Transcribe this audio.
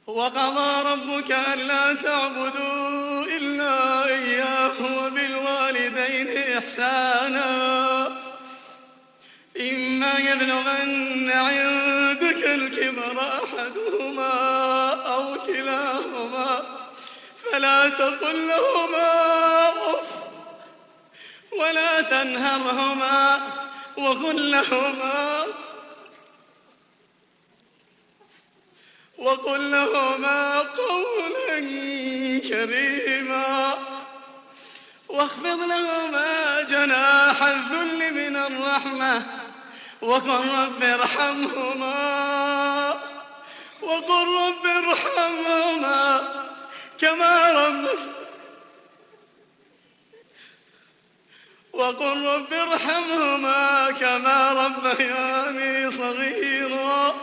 وقضى ربك ألا تعبدوا إلا إياه وبالوالدين إحسانا إما يبلغن عندك الكبر أحدهما أو كلاهما فلا تقل لهما أف ولا تنهرهما وقل لهما قولا كريما واخفض لهما جناح الذل من الرحمة وقل رب ارحمهما كما ربياني صغيرا